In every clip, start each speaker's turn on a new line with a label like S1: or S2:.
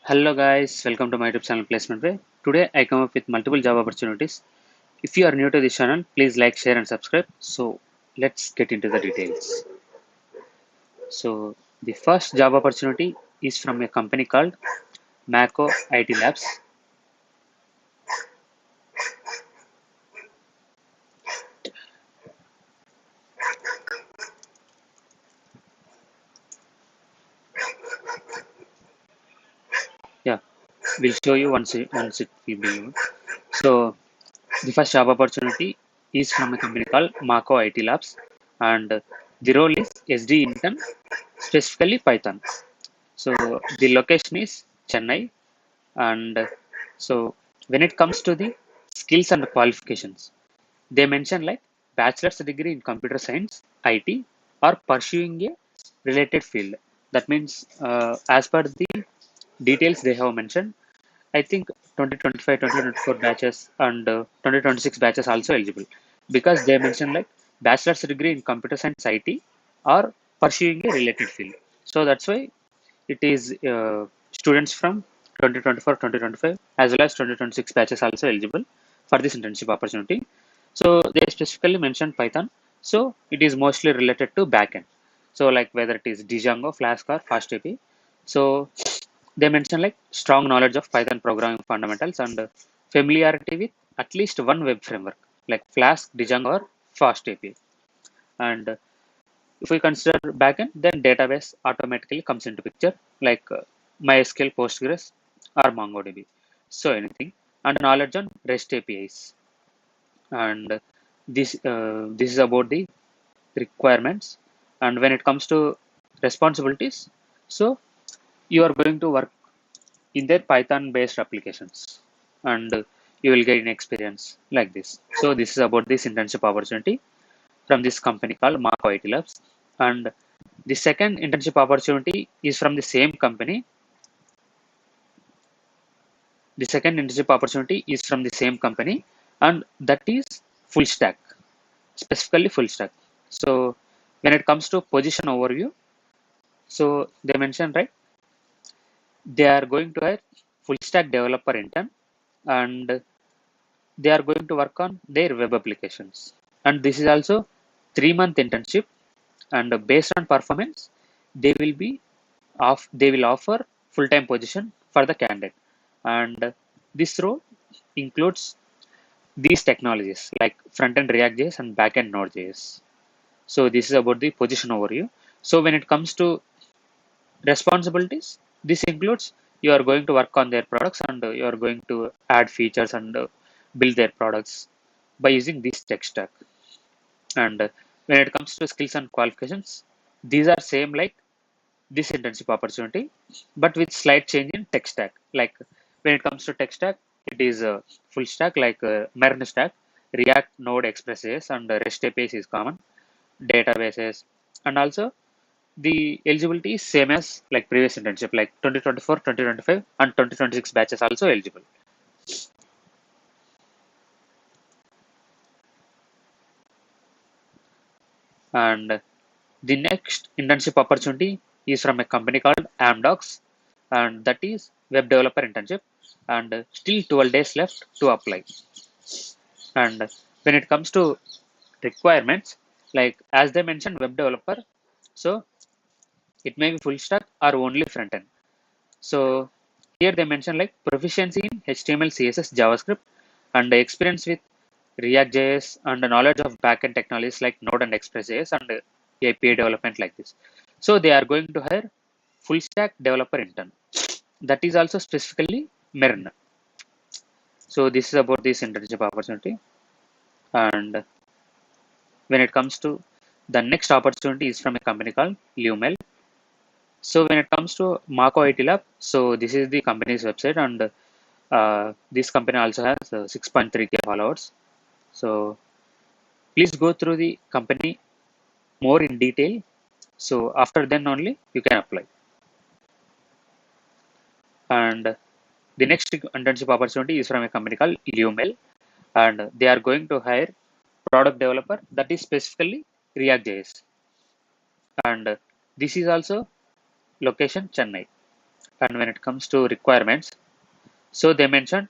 S1: Hello guys, welcome to my YouTube channel Placement Way. Today I come up with multiple job opportunities. If you are new to this channel, please like, share and subscribe. So let's get into the details. So the first job opportunity is from a company called Mako IT Labs. Yeah, we'll show you once it will be loaded. So the first job opportunity is from a company called Mako IT Labs, and the role is SD intern, specifically Python. So the location is Chennai. And so when it comes to the skills and qualifications, they mention like bachelor's degree in computer science, IT, or pursuing a related field. That means, as per the details they have mentioned, I think 2025, 2024 batches and 2026 batches also eligible, because they mention like bachelor's degree in computer science, IT, or pursuing a related field. So that's why it is students from 2024, 2025 as well as 2026 batches also eligible for this internship opportunity. So they specifically mentioned Python. So it is mostly related to backend. So like whether it is Django, Flask, or FastAPI. So they mention like strong knowledge of Python programming fundamentals and familiarity with at least one web framework like Flask, Django, or FastAPI. And if we consider backend, then database automatically comes into picture like MySQL, Postgres, or MongoDB. So anything, and knowledge on REST APIs. And this is about the requirements. And when it comes to responsibilities, so you are going to work in their Python-based applications, and you will gain experience like this. So this is about this internship opportunity from this company called Mako IT Labs. And the second internship opportunity is from the same company. The second internship opportunity is from the same company, and that is full stack, specifically full stack. So when it comes to position overview, so they mentioned right, they are going to hire full stack developer intern, and they are going to work on their web applications. And this is also 3-month internship, and based on performance, they will be they will offer full-time position for the candidate. And this role includes these technologies like front-end React.js and back-end Node.js. So this is about the position overview. So when it comes to responsibilities, this includes you are going to work on their products, and you are going to add features and build their products by using this tech stack. And when it comes to skills and qualifications, these are same like this internship opportunity, but with slight change in tech stack. Like when it comes to tech stack, it is a full stack like Marin stack, React, Node, Express.js, and REST APIs is common, databases, and also the eligibility is same as like previous internship, like 2024, 2025, and 2026 batches also eligible. And the next internship opportunity is from a company called Amdox, and that is web developer internship, and still 12 days left to apply. And when it comes to requirements, like as they mentioned, web developer, so it may be full stack or only front end. So here they mention like proficiency in HTML, CSS, JavaScript, and experience with React.js and the knowledge of backend technologies like Node and Express.js and API development like this. So they are going to hire full stack developer intern. That is also specifically Marin. So this is about this internship opportunity. And when it comes to the next opportunity is from a company called Lumel. So when it comes to Mako IT Lab, so this is the company's website, and this company also has 6.3K followers. So please go through the company more in detail. So after then only you can apply. And the next internship opportunity is from a company called Lumel, and they are going to hire product developer that is specifically React.js. And this is also location Chennai. And when it comes to requirements, so they mentioned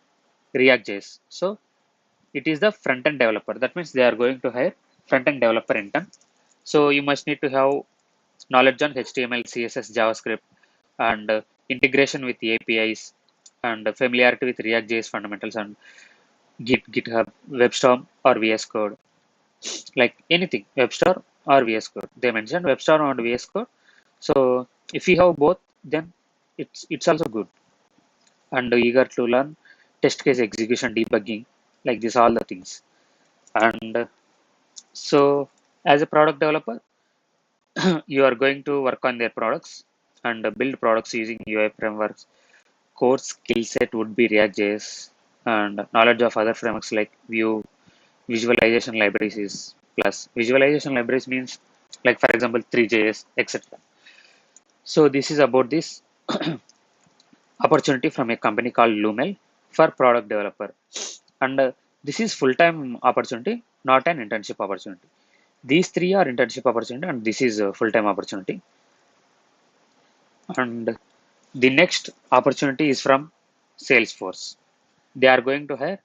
S1: React.js. So it is the front-end developer. That means they are going to hire front-end developer intern. So you must need to have knowledge on HTML, CSS, JavaScript, and integration with APIs, and familiarity with React.js fundamentals and GitHub, WebStorm, or VS Code, like anything, WebStorm or VS Code. They mentioned WebStorm and VS Code. So if you have both, then it's also good. And eager to learn test case execution, debugging, like this, all the things. And so as a product developer, you are going to work on their products and build products using UI frameworks. Core skill set would be React.js, and knowledge of other frameworks like Vue, visualization libraries is plus. Visualization libraries means, like for example, 3JS, etc. So this is about this opportunity from a company called Lumel for product developer, and this is full-time opportunity, not an internship opportunity. These three are internship opportunity, and this is a full-time opportunity. And the next opportunity is from Salesforce. They are going to hire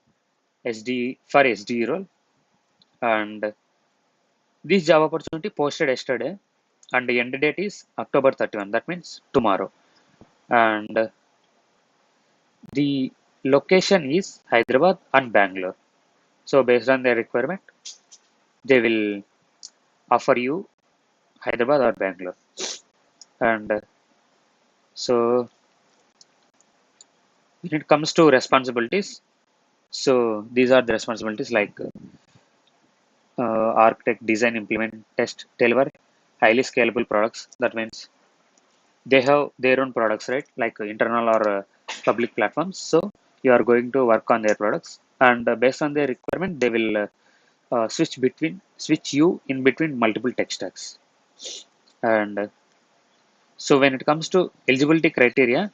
S1: SD for SD role, and this job opportunity posted yesterday, and the end date is October 31. That means tomorrow. And the location is Hyderabad and Bangalore. So based on their requirement, they will offer you Hyderabad or Bangalore. And so when it comes to responsibilities, so these are the responsibilities like architect, design, implement, test, deliver highly scalable products. That means they have their own products, right? Like internal or public platforms. So you are going to work on their products, and based on their requirement, they will switch you in between multiple tech stacks. And so when it comes to eligibility criteria,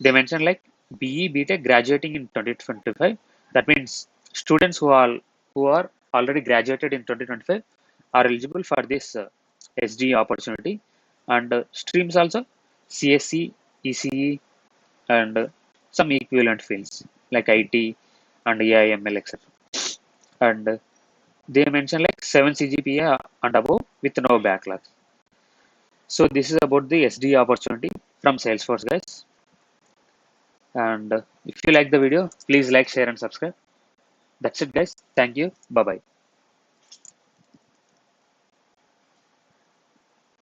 S1: they mention like BE, B.Tech graduating in 2025. That means students who are already graduated in 2025 are eligible for this SD opportunity, and streams also CSC, ECE, and some equivalent fields like IT and AIML, etc. And they mention like 7 CGPA and above with no backlogs. So this is about the SD opportunity from Salesforce, guys. And if you like the video, please like, share, and subscribe. That's it, guys. Thank you. Bye bye.